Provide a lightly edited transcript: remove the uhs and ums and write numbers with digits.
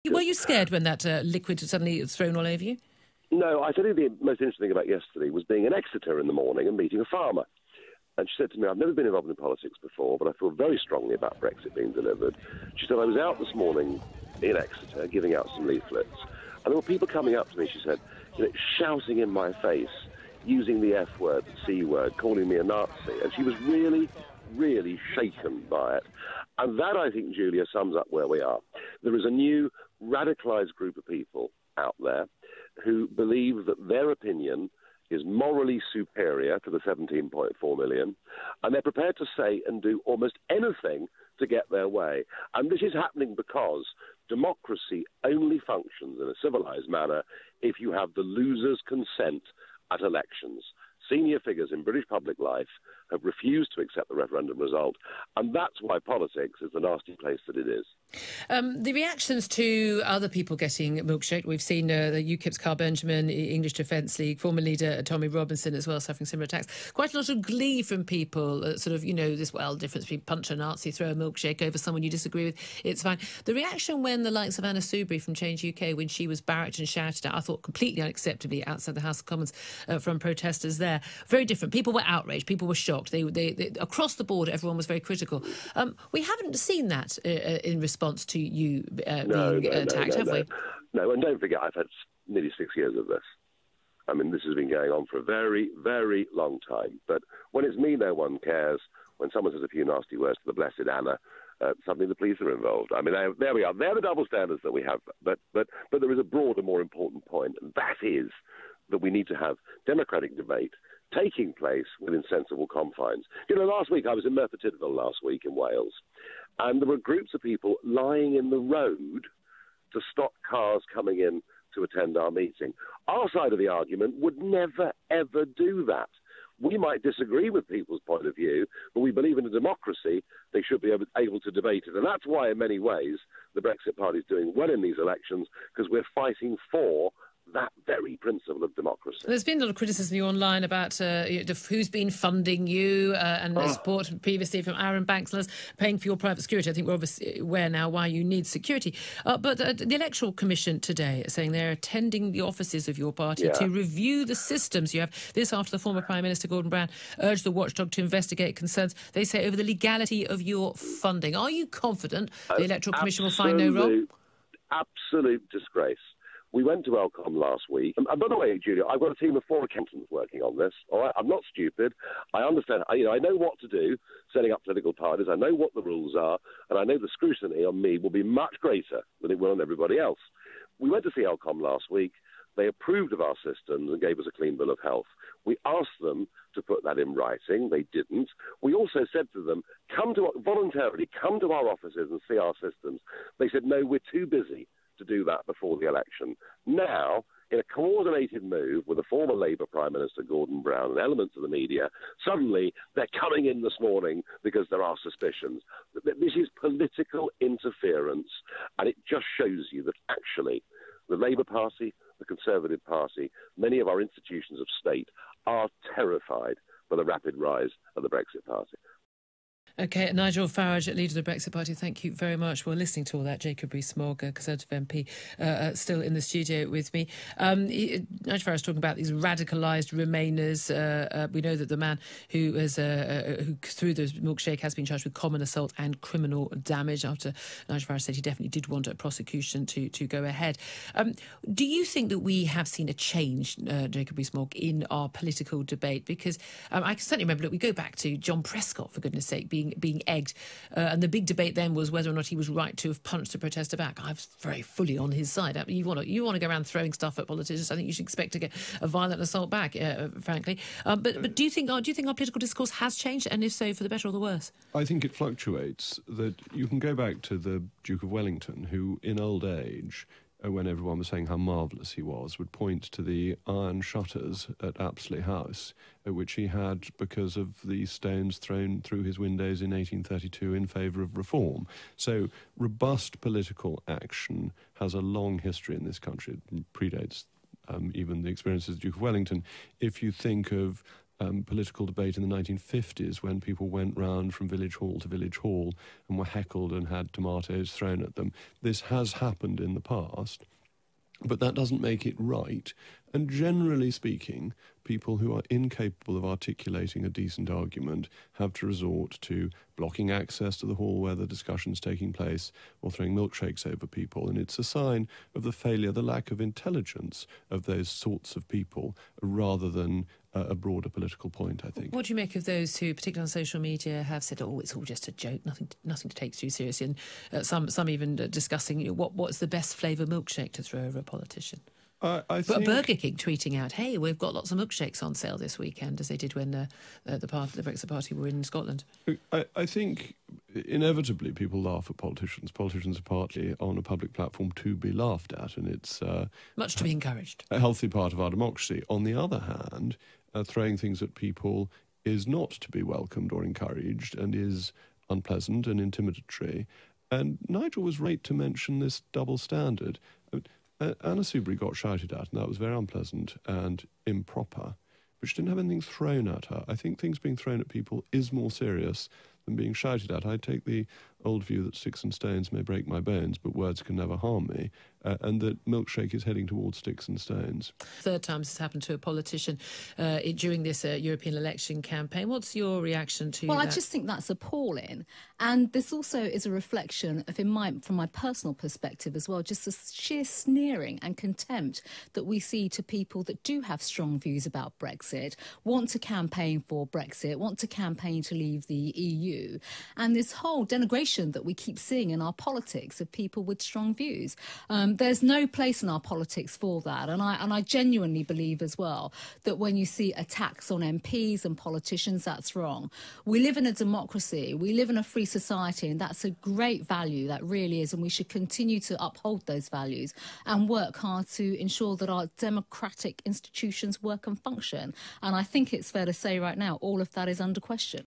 Were you scared when that liquid suddenly was thrown all over you? No, I tell you the most interesting thing about yesterday was being in Exeter in the morning and meeting a farmer. And she said to me, I've never been involved in politics before, but I feel very strongly about Brexit being delivered. She said, I was out this morning in Exeter giving out some leaflets, and there were people coming up to me, she said, shouting in my face, using the F word, the C word, calling me a Nazi. And she was really, really shaken by it. And that, I think, Julia, sums up where we are. There is a new radicalised group of people out there who believe that their opinion is morally superior to the 17.4 million, and they're prepared to say and do almost anything to get their way. And this is happening because democracy only functions in a civilised manner if you have the loser's consent at elections. Senior figures in British public life have refused to accept the referendum result, and that's why politics is the nasty place that it is. The reactions to other people getting a milkshake, we've seen the UKIP's Carl Benjamin, English Defence League, former leader Tommy Robinson as well, suffering similar attacks. Quite a lot of glee from people, this difference between punch a Nazi, throw a milkshake over someone you disagree with, it's fine. The reaction when the likes of Anna Soubry from Change UK, when she was barracked and shouted at, I thought completely unacceptably outside the House of Commons from protesters there, very different. People were outraged, people were shocked. They across the board, everyone was very critical. We haven't seen that in response to you being attacked, have we? No, and don't forget, I've had nearly 6 years of this. I mean, this has been going on for a very, very long time. But when it's me, no one cares. When someone says a few nasty words to the blessed Anna, suddenly the police are involved. I mean, there we are. They're the double standards that we have. But there is a broader, more important point, and that is that we need to have democratic debate taking place within sensible confines. Last week I was in Merthyr Tydfil last week in Wales, and there were groups of people lying in the road to stop cars coming in to attend our meeting. Our side of the argument would never, ever do that. We might disagree with people's point of view, but we believe in a democracy. They should be able to debate it. And that's why, in many ways, the Brexit Party is doing well in these elections, because we're fighting for that very principle of democracy. There's been a lot of criticism online about who's been funding you and support previously from Aaron Banks and us paying for your private security. I think we're obviously aware now why you need security. But the Electoral Commission today are saying they're attending the offices of your party to review the systems you have. This after the former Prime Minister Gordon Brown urged the watchdog to investigate concerns, they say, over the legality of your funding. Are you confident the Electoral Commission will find no wrong? Absolute disgrace. We went to Elcom last week. And by the way, Julia, I've got a team of 4 accountants working on this. All right? I'm not stupid. I understand. I know what to do, setting up political parties. I know what the rules are. And I know the scrutiny on me will be much greater than it will on everybody else. We went to see Elcom last week. They approved of our systems and gave us a clean bill of health. We asked them to put that in writing. They didn't. We also said to them, voluntarily come to our offices and see our systems. They said, no, we're too busy to do that before the election. Now, in a coordinated move with the former Labour Prime Minister Gordon Brown and elements of the media, suddenly they're coming in this morning because there are suspicions. This is political interference, and it just shows you that actually the Labour Party, the Conservative Party, many of our institutions of state are terrified by the rapid rise of the Brexit Party. OK, Nigel Farage, leader of the Brexit Party, thank you very much. We're listening to all that. Jacob Rees-Mogg, Conservative MP, still in the studio with me. Nigel Farage talking about these radicalised Remainers. We know that the man who threw the milkshake has been charged with common assault and criminal damage after Nigel Farage said he definitely did want a prosecution to go ahead. Do you think that we have seen a change, Jacob Rees-Mogg, in our political debate? Because I can certainly remember, look, we go back to John Prescott, for goodness sake, being egged. And the big debate then was whether or not he was right to have punched a protester back. I was very fully on his side. You want to go around throwing stuff at politicians, I think you should expect to get a violent assault back, frankly. But do you think our political discourse has changed? And if so, for the better or the worse? I think it fluctuates. That you can go back to the Duke of Wellington, who in old age, when everyone was saying how marvellous he was, would point to the iron shutters at Apsley House, which he had because of the stones thrown through his windows in 1832 in favour of reform. So robust political action has a long history in this country. It predates even the experiences of the Duke of Wellington. If you think of political debate in the 1950s when people went round from village hall to village hall and were heckled and had tomatoes thrown at them. This has happened in the past, but that doesn't make it right. And generally speaking, people who are incapable of articulating a decent argument have to resort to blocking access to the hall where the discussion's taking place or throwing milkshakes over people. And it's a sign of the failure, the lack of intelligence of those sorts of people rather than a broader political point, I think. What do you make of those who, particularly on social media, have said, "Oh, it's all just a joke, nothing to take too seriously," and some even discussing what's the best flavour milkshake to throw over a politician? I But think Burger King tweeting out, "Hey, we've got lots of milkshakes on sale this weekend," as they did when the Brexit Party were in Scotland. I think inevitably people laugh at politicians. Politicians are partly on a public platform to be laughed at, and it's Much to be encouraged. a healthy part of our democracy. On the other hand, throwing things at people is not to be welcomed or encouraged and is unpleasant and intimidatory. And Nigel was right to mention this double standard. Anna Soubry got shouted at, and that was very unpleasant and improper. But she didn't have anything thrown at her. I think things being thrown at people is more serious than being shouted at. I take the old view that sticks and stones may break my bones, but words can never harm me, and that milkshake is heading towards sticks and stones. Third time this has happened to a politician during this European election campaign. What's your reaction to that? Well, I just think that's appalling. And this also is a reflection of, from my personal perspective as well, just the sheer sneering and contempt that we see to people that do have strong views about Brexit, want to campaign for Brexit, want to campaign to leave the EU. And this whole denigration that we keep seeing in our politics of people with strong views. There's no place in our politics for that. And I genuinely believe as well that when you see attacks on MPs and politicians, that's wrong. We live in a democracy. We live in a free society, and that's a great value, that really is. And we should continue to uphold those values and work hard to ensure that our democratic institutions work and function. And I think it's fair to say right now, all of that is under question.